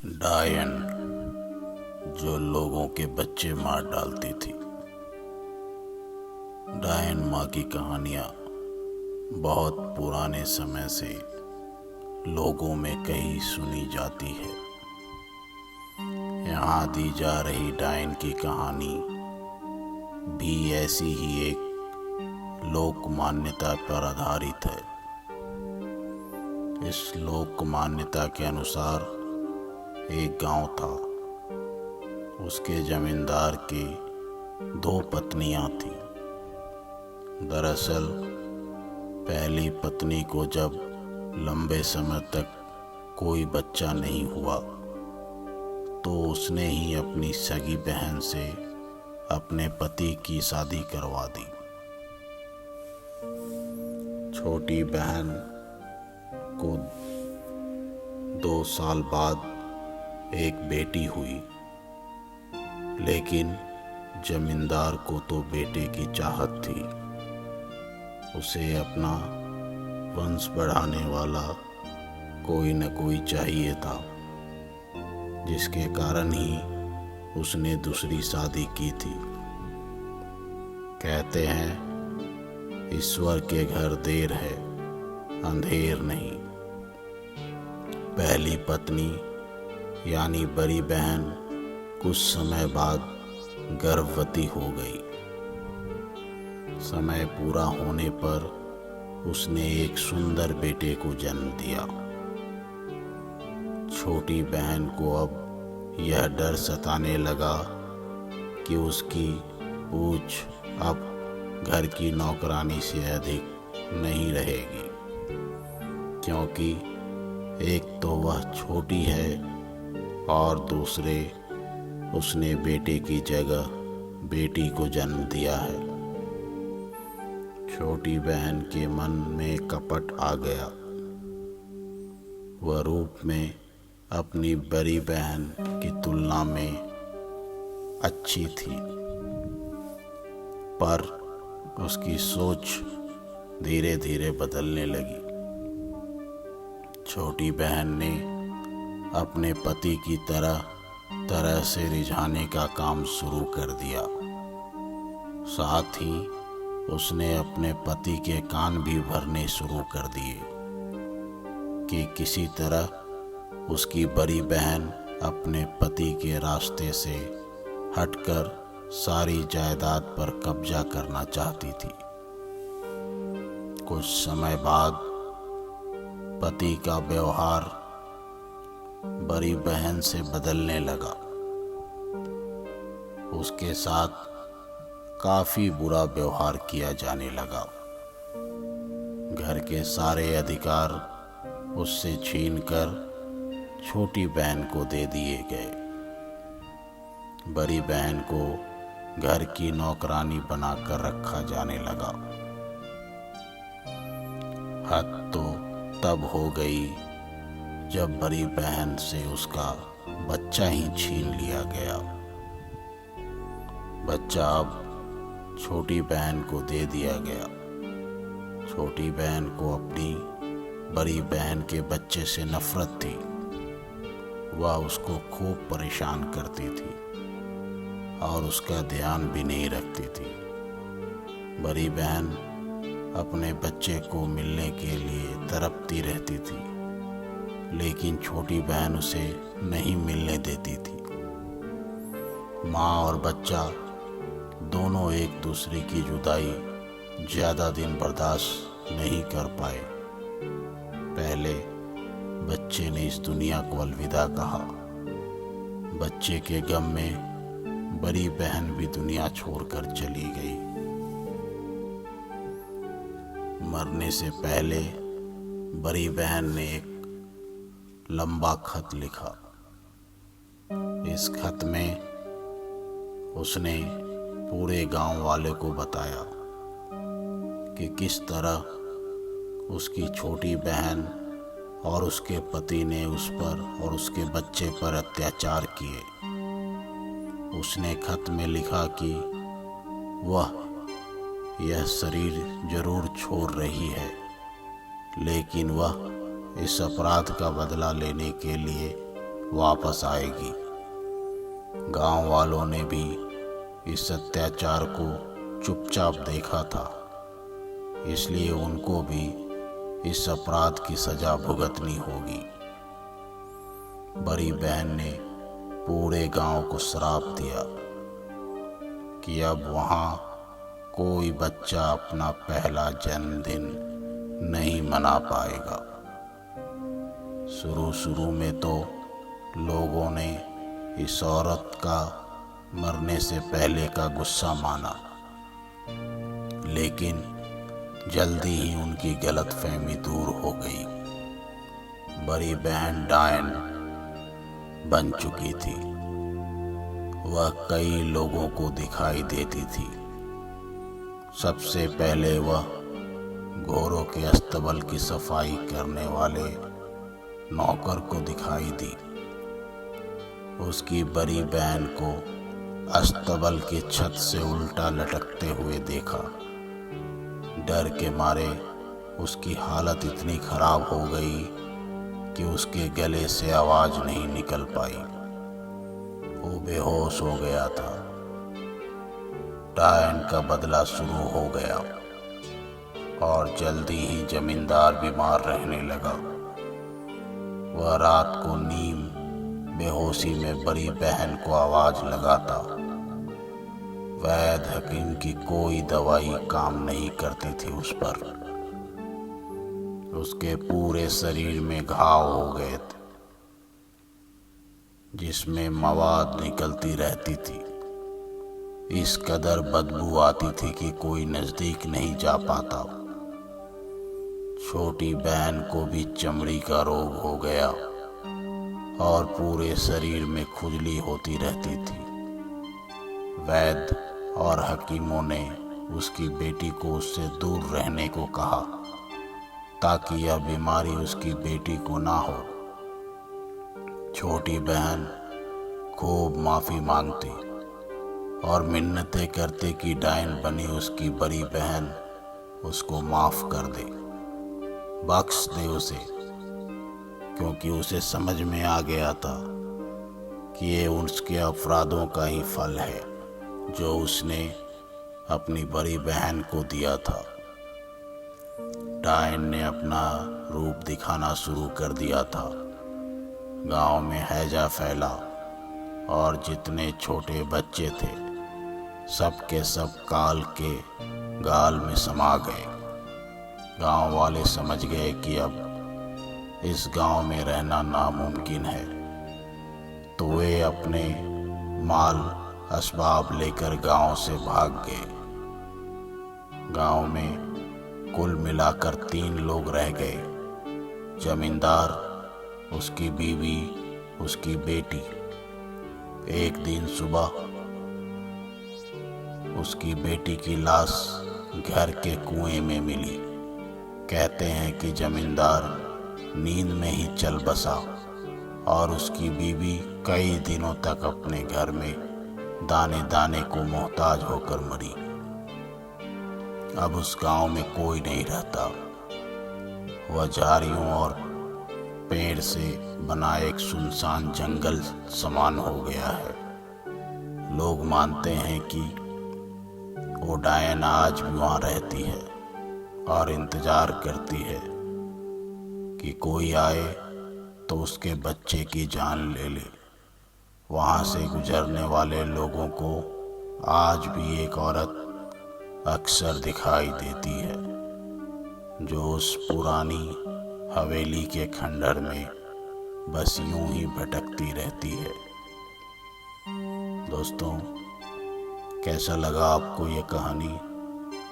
डायन जो लोगों के बच्चे मार डालती थी। डायन माँ की कहानियाँ बहुत पुराने समय से लोगों में कहीं सुनी जाती है। यहाँ दी जा रही डायन की कहानी भी ऐसी ही एक लोक मान्यता पर आधारित है। इस लोक मान्यता के अनुसार एक गांव था। उसके जमींदार के 2 पत्नियां थीं। दरअसल पहली पत्नी को जब लंबे समय तक कोई बच्चा नहीं हुआ तो उसने ही अपनी सगी बहन से अपने पति की शादी करवा दी। छोटी बहन को 2 साल बाद एक बेटी हुई, लेकिन जमींदार को तो बेटे की चाहत थी। उसे अपना वंश बढ़ाने वाला कोई न कोई चाहिए था, जिसके कारण ही उसने दूसरी शादी की थी। कहते हैं ईश्वर के घर देर है, अंधेर नहीं। पहली पत्नी यानी बड़ी बहन कुछ समय बाद गर्भवती हो गई। समय पूरा होने पर उसने एक सुंदर बेटे को जन्म दिया। छोटी बहन को अब यह डर सताने लगा कि उसकी पूछ अब घर की नौकरानी से अधिक नहीं रहेगी, क्योंकि एक तो वह छोटी है और दूसरे उसने बेटे की जगह बेटी को जन्म दिया है। छोटी बहन के मन में कपट आ गया। वह रूप में अपनी बड़ी बहन की तुलना में अच्छी थी, पर उसकी सोच धीरे धीरे बदलने लगी। छोटी बहन ने अपने पति की तरह से रिझाने का काम शुरू कर दिया। साथ ही उसने अपने पति के कान भी भरने शुरू कर दिए कि किसी तरह उसकी बड़ी बहन अपने पति के रास्ते से हटकर सारी जायदाद पर कब्जा करना चाहती थी। कुछ समय बाद पति का व्यवहार बड़ी बहन से बदलने लगा। उसके साथ काफी बुरा व्यवहार किया जाने लगा। घर के सारे अधिकार उससे छीनकर छोटी बहन को दे दिए गए। बड़ी बहन को घर की नौकरानी बनाकर रखा जाने लगा। हद तो तब हो गई जब बड़ी बहन से उसका बच्चा ही छीन लिया गया। बच्चा अब छोटी बहन को दे दिया गया। छोटी बहन को अपनी बड़ी बहन के बच्चे से नफरत थी। वह उसको खूब परेशान करती थी और उसका ध्यान भी नहीं रखती थी। बड़ी बहन अपने बच्चे को मिलने के लिए तड़पती रहती थी, लेकिन छोटी बहन उसे नहीं मिलने देती थी। माँ और बच्चा दोनों एक दूसरे की जुदाई ज़्यादा दिन बर्दाश्त नहीं कर पाए। पहले बच्चे ने इस दुनिया को अलविदा कहा। बच्चे के गम में बड़ी बहन भी दुनिया छोड़कर चली गई। मरने से पहले बड़ी बहन ने एक लंबा खत लिखा। इस खत में उसने पूरे गांव वाले को बताया कि किस तरह उसकी छोटी बहन और उसके पति ने उस पर और उसके बच्चे पर अत्याचार किए। उसने खत में लिखा कि वह यह शरीर जरूर छोड़ रही है, लेकिन वह इस अपराध का बदला लेने के लिए वापस आएगी। गांव वालों ने भी इस अत्याचार को चुपचाप देखा था, इसलिए उनको भी इस अपराध की सजा भुगतनी होगी। बड़ी बहन ने पूरे गांव को श्राप दिया कि अब वहां कोई बच्चा अपना पहला जन्मदिन नहीं मना पाएगा। शुरू में तो लोगों ने इस औरत का मरने से पहले का गुस्सा माना, लेकिन जल्दी ही उनकी गलतफहमी दूर हो गई। बड़ी बहन डायन बन चुकी थी। वह कई लोगों को दिखाई देती थी। सबसे पहले वह घोड़ों के अस्तबल की सफाई करने वाले नौकर को दिखाई दी। उसकी बड़ी बहन को अस्तबल की छत से उल्टा लटकते हुए देखा। डर के मारे उसकी हालत इतनी खराब हो गई कि उसके गले से आवाज नहीं निकल पाई। वो बेहोश हो गया था। डायन का बदला शुरू हो गया और जल्दी ही जमींदार बीमार रहने लगा। वह रात को नीम बेहोशी में बड़ी बहन को आवाज लगाता। वैद्य हकीम की कोई दवाई काम नहीं करती थी उस पर। उसके पूरे शरीर में घाव हो गए थे, जिसमें मवाद निकलती रहती थी। इस कदर बदबू आती थी कि कोई नजदीक नहीं जा पाता। छोटी बहन को भी चमड़ी का रोग हो गया और पूरे शरीर में खुजली होती रहती थी। वैद्य और हकीमों ने उसकी बेटी को उससे दूर रहने को कहा ताकि यह बीमारी उसकी बेटी को ना हो। छोटी बहन खूब माफी मांगती और मिन्नतें करते कि डायन बनी उसकी बड़ी बहन उसको माफ कर दे, बख्श दे उसे, क्योंकि उसे समझ में आ गया था कि ये उसके अपराधों का ही फल है जो उसने अपनी बड़ी बहन को दिया था। डायन ने अपना रूप दिखाना शुरू कर दिया था। गांव में हैजा फैला और जितने छोटे बच्चे थे सब के सब काल के गाल में समा गए। गांव वाले समझ गए कि अब इस गांव में रहना नामुमकिन है, तो वे अपने माल असबाब लेकर गांव से भाग गए। गांव में कुल मिलाकर 3 लोग रह गए। जमींदार, उसकी बीवी, उसकी बेटी। एक दिन सुबह उसकी बेटी की लाश घर के कुएं में मिली। कहते हैं कि जमींदार नींद में ही चल बसा और उसकी बीवी कई दिनों तक अपने घर में दाने दाने को मोहताज होकर मरी। अब उस गांव में कोई नहीं रहता। वह झाड़ियों और पेड़ से बना एक सुनसान जंगल समान हो गया है। लोग मानते हैं कि वो डायन आज भी वहां रहती है और इंतजार करती है कि कोई आए तो उसके बच्चे की जान ले ले। वहां से गुजरने वाले लोगों को आज भी एक औरत अक्सर दिखाई देती है, जो उस पुरानी हवेली के खंडहर में बस यूं ही भटकती रहती है। दोस्तों, कैसा लगा आपको ये कहानी?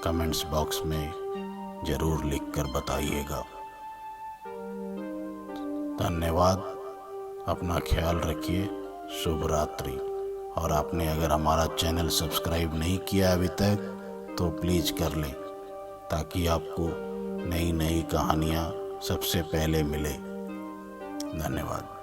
कमेंट्स बॉक्स में जरूर लिखकर बताइएगा। धन्यवाद। अपना ख्याल रखिए। शुभ रात्रि। और आपने अगर हमारा चैनल सब्सक्राइब नहीं किया अभी तक तो प्लीज़ कर लें, ताकि आपको नई नई कहानियाँ सबसे पहले मिले। धन्यवाद।